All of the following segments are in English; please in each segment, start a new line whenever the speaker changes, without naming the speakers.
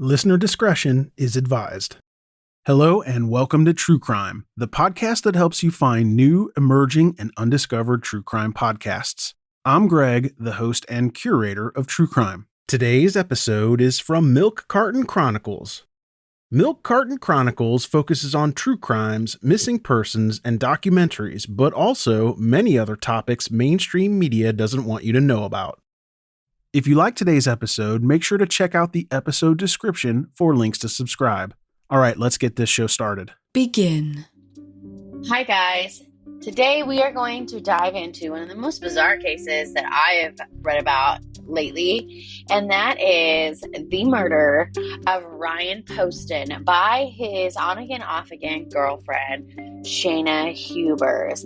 Listener discretion is advised. Hello and welcome to True Crime, the podcast that helps you find new, emerging, and undiscovered true crime podcasts. I'm Greg, the host and curator of True Crime. Today's episode is from Milk Carton Chronicles. Milk Carton Chronicles focuses on true crimes, missing persons, and documentaries, but also many other topics mainstream media doesn't want you to know about. If you like today's episode, make sure to check out the episode description for links to subscribe. All right, let's get this show started.
Begin.
Hi, guys. Today we are going to dive into one of the most bizarre cases that I have read about lately, and that is the murder of Ryan Poston by his on-again, off-again girlfriend, Shayne Hubers.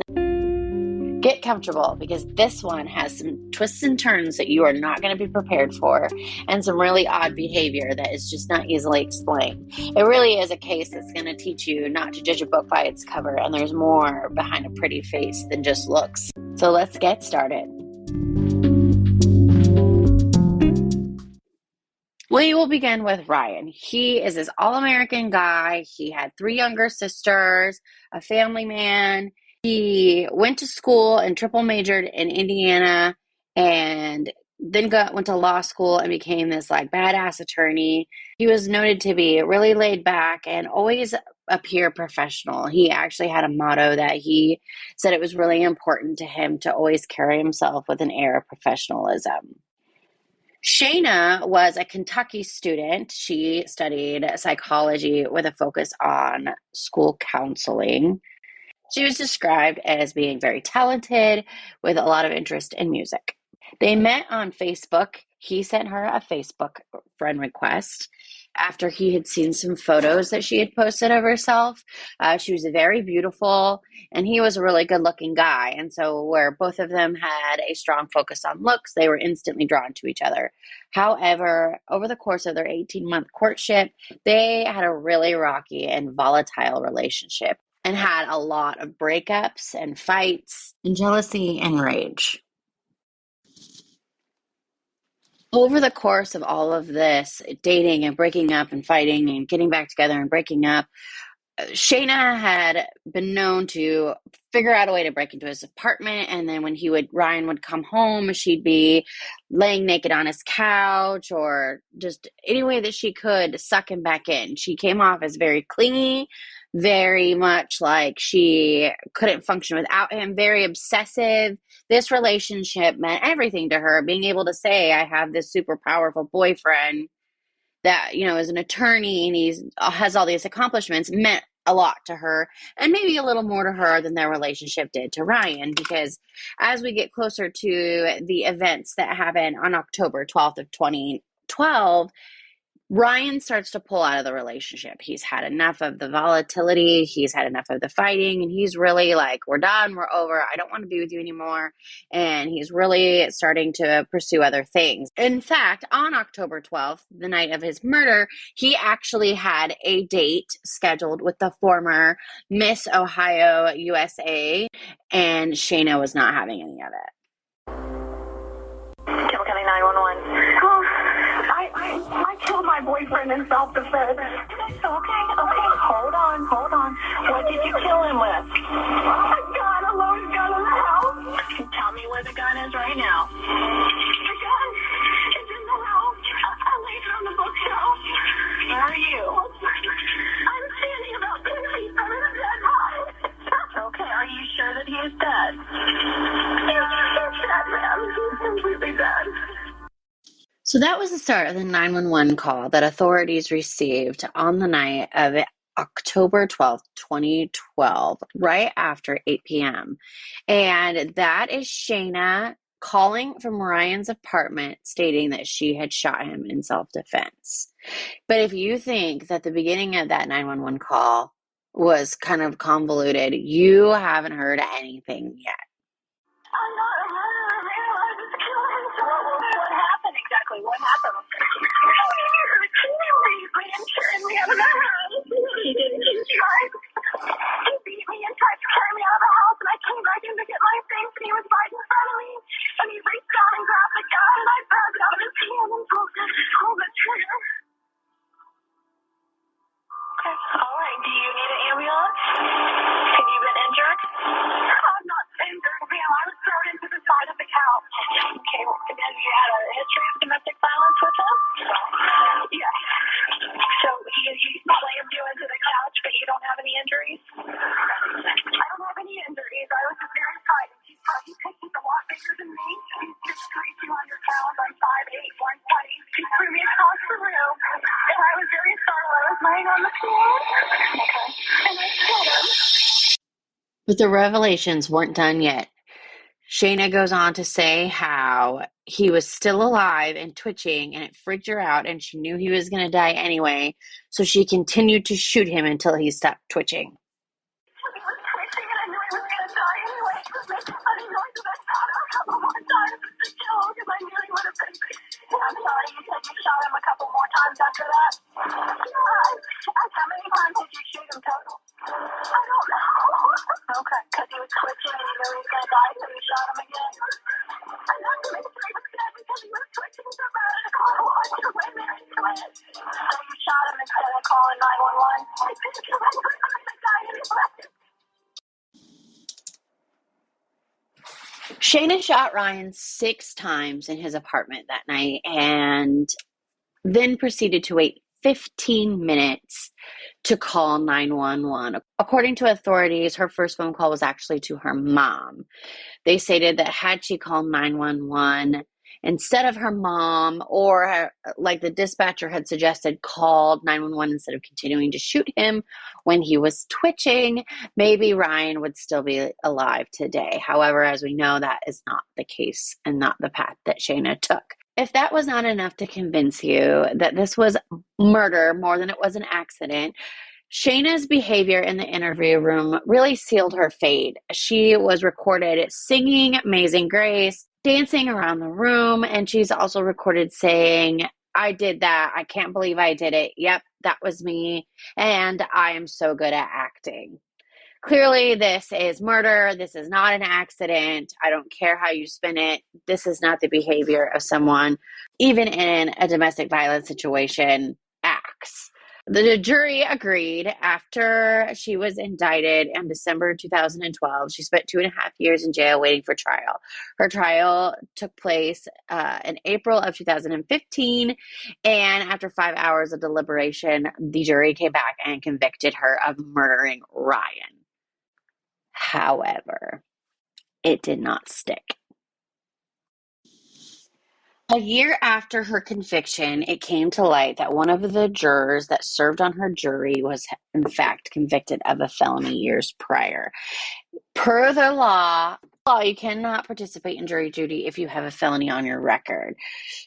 Get comfortable because this one has some twists and turns that you are not going to be prepared for and some really odd behavior that is just not easily explained. It really is a case that's going to teach you not to judge a book by its cover, and there's more behind a pretty face than just looks. So let's get started. We will begin with Ryan. He is this all-American guy. He had 3 younger sisters, a family man. He went to school and triple majored in Indiana and then went to law school and became this badass attorney. He was noted to be really laid back and always appear professional. He actually had a motto that he said it was really important to him to always carry himself with an air of professionalism. Shayne was a Kentucky student. She studied psychology with a focus on school counseling. She was described as being very talented with a lot of interest in music. They met on Facebook. He sent her a Facebook friend request after he had seen some photos that she had posted of herself. She was very beautiful, and he was a really good-looking guy. And so where both of them had a strong focus on looks, they were instantly drawn to each other. However, over the course of their 18-month courtship, they had a really rocky and volatile relationship and had a lot of breakups and fights and jealousy and rage. Over the course of all of this dating and breaking up and fighting and getting back together and breaking up, Shayne had been known to figure out a way to break into his apartment, and then when Ryan would come home, she'd be laying naked on his couch or just any way that she could suck him back in. She came off as very clingy, very much like she couldn't function without him, very obsessive. This relationship meant everything to her. Being able to say, I have this super powerful boyfriend that, is an attorney and he has all these accomplishments, meant a lot to her, and maybe a little more to her than their relationship did to Ryan, because as we get closer to the events that happened on October 12th of 2012, Ryan starts to pull out of the relationship. He's had enough of the volatility. He's had enough of the fighting. And he's really like, we're done. We're over. I don't want to be with you anymore. And he's really starting to pursue other things. In fact, on October 12th, the night of his murder, he actually had a date scheduled with the former Miss Ohio USA. And Shayne was not having any of it.
Kill County 911. I killed my boyfriend in self-defense. Okay. Hold on. What did you kill him with? A loaded gun in the house. Tell me where the gun is right now. The gun is in the house. I laid it on the bookshelf. Where are you? I'm standing about 10 feet from his dead body. Okay, are you sure that he is dead? He's dead, ma'am. He's completely dead.
So that was the start of the 911 call that authorities received on the night of October 12th, 2012, right after 8 p.m. And that is Shayne calling from Ryan's apartment stating that she had shot him in self-defense. But if you think that the beginning of that 911 call was kind of convoluted, you haven't heard anything yet.
I'm not a murderer, man. I just killed him. So what happened exactly? What happened? He carried me out of the house. He didn't. He beat me and tried to carry me out of the house, and I came back in to get my things, and he was right in front of me, and he reached down and grabbed the gun, and I grabbed it out of his hand and pulled the trigger. was laying on the floor. Okay. And I killed him.
But the revelations weren't done yet. Shayna goes on to say how he was still alive and twitching, and it freaked her out, and she knew he was going to die anyway, so she continued to shoot him until he stopped twitching.
He was twitching, and I knew he was going to die anyway. I didn't know he was going to shot him a couple more times to kill him because I knew he would have been. And I'm sorry, you said you shot him a couple more times after that? How many times did you shoot him total? I don't know. Okay, because he was twitching and you knew he was going to die, so you shot him again? I know he was dead because he was twitching so bad. I called 1-1 when there into it. So you shot him instead of calling 911? I think he was going to die anyway.
Shayna shot Ryan 6 times in his apartment that night and then proceeded to wait 15 minutes to call 911. According to authorities, her first phone call was actually to her mom. They stated that had she called 911 instead of her mom, or like the dispatcher had suggested, called 911 instead of continuing to shoot him when he was twitching, maybe Ryan would still be alive today. However, as we know, that is not the case and not the path that Shayna took. If that was not enough to convince you that this was murder more than it was an accident, Shayna's behavior in the interview room really sealed her fate. She was recorded singing Amazing Grace, dancing around the room, and she's also recorded saying, "I did that. I can't believe I did it. Yep, that was me. And I am so good at acting." Clearly, this is murder. This is not an accident. I don't care how you spin it. This is not the behavior of someone, even in a domestic violence situation, acts. The jury agreed after she was indicted in December 2012. She spent 2.5 years in jail waiting for trial. Her trial took place in April of 2015, and after 5 hours of deliberation, the jury came back and convicted her of murdering Ryan. However, it did not stick. A year after her conviction, it came to light that one of the jurors that served on her jury was, in fact, convicted of a felony years prior. Per the law, you cannot participate in jury duty if you have a felony on your record.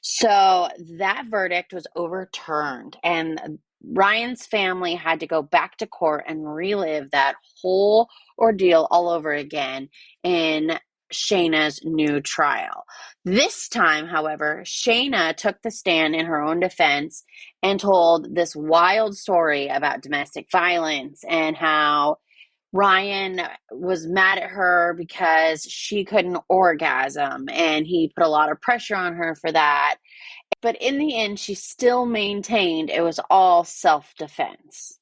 So that verdict was overturned, and Ryan's family had to go back to court and relive that whole ordeal all over again in Shayna's new trial. This time, however, Shayna took the stand in her own defense and told this wild story about domestic violence and how Ryan was mad at her because she couldn't orgasm, and he put a lot of pressure on her for that. But in the end, she still maintained it was all self-defense.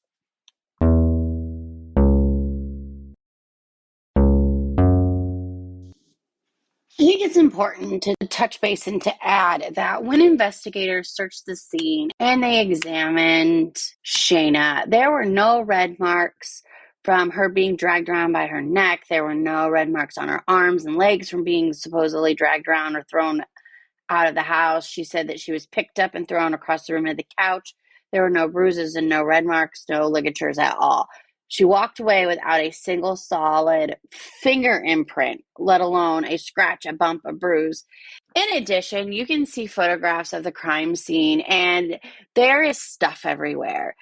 I think it's important to touch base and to add that when investigators searched the scene and they examined Shayna, there were no red marks from her being dragged around by her neck. There were no red marks on her arms and legs from being supposedly dragged around or thrown out of the house. She said that she was picked up and thrown across the room to the couch. There were no bruises and no red marks, no ligatures at all. She walked away without a single solid finger imprint, let alone a scratch, a bump, a bruise. In addition, you can see photographs of the crime scene, and there is stuff everywhere.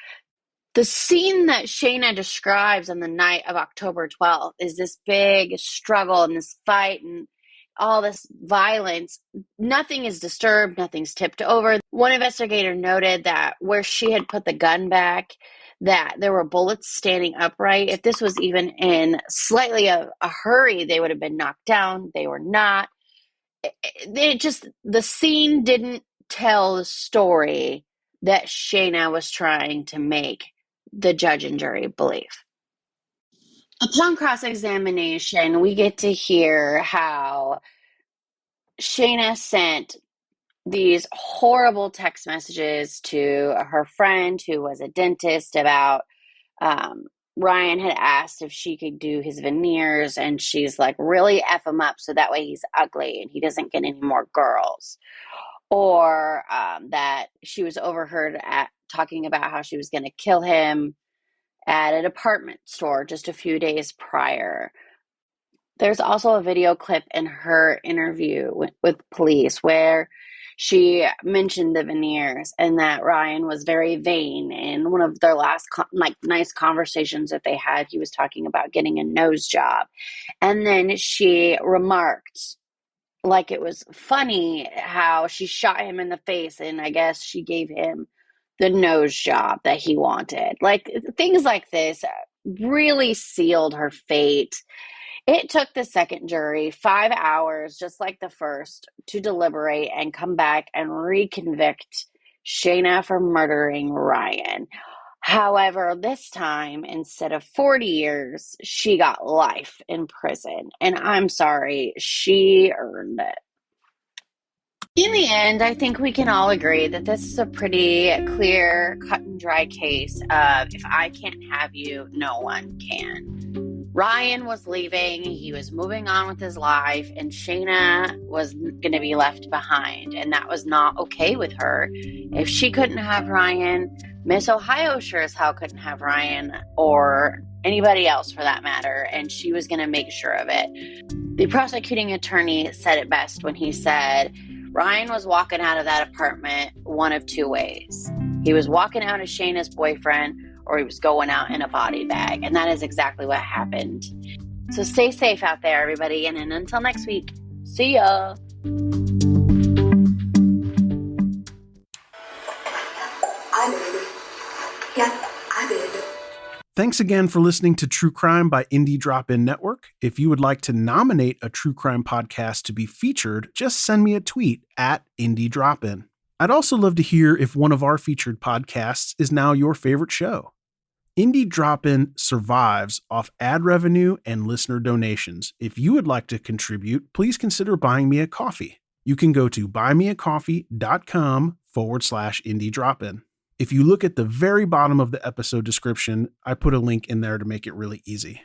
The scene that Shayna describes on the night of October 12th is this big struggle and this fight and all this violence. Nothing is disturbed. Nothing's tipped over. One investigator noted that where she had put the gun back, that there were bullets standing upright. If this was even in slightly a hurry, they would have been knocked down. They were not. The scene didn't tell the story that Shayna was trying to make the judge and jury believe. Upon cross-examination, we get to hear how Shayna sent these horrible text messages to her friend who was a dentist about Ryan had asked if she could do his veneers, and she's like, really F him up so that way he's ugly and he doesn't get any more girls. or that she was overheard talking about how she was going to kill him at a department store just a few days prior. There's also a video clip in her interview with police where she mentioned the veneers and that Ryan was very vain. In one of their last nice conversations that they had, he was talking about getting a nose job. And then she remarked, like it was funny, how she shot him in the face, and I guess she gave him the nose job that he wanted. Like, things like this really sealed her fate. It took the second jury 5 hours, just like the first, to deliberate and come back and reconvict Shayna for murdering Ryan. However, this time, instead of 40 years, she got life in prison. And I'm sorry, she earned it. In the end, I think we can all agree that this is a pretty clear, cut and dry case of if I can't have you, no one can. Ryan was leaving, he was moving on with his life, and Shayna was going to be left behind, and that was not okay with her. If she couldn't have Ryan, Miss Ohio sure as hell couldn't have Ryan, or anybody else for that matter, and she was going to make sure of it. The prosecuting attorney said it best when he said, Ryan was walking out of that apartment one of two ways. He was walking out as Shayna's boyfriend, or he was going out in a body bag. And that is exactly what happened. So stay safe out there, everybody. And until next week, see ya.
I did it. Yeah, I did it.
Thanks again for listening to True Crime by Indie Drop-In Network. If you would like to nominate a true crime podcast to be featured, just send me a tweet at Indie Drop-In. I'd also love to hear if one of our featured podcasts is now your favorite show. Indie Drop-In survives off ad revenue and listener donations. If you would like to contribute, please consider buying me a coffee. You can go to buymeacoffee.com/Indie Drop-In. If you look at the very bottom of the episode description, I put a link in there to make it really easy.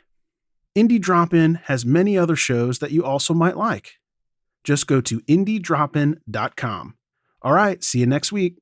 Indie Drop-In has many other shows that you also might like. Just go to indiedropin.com. All right, see you next week.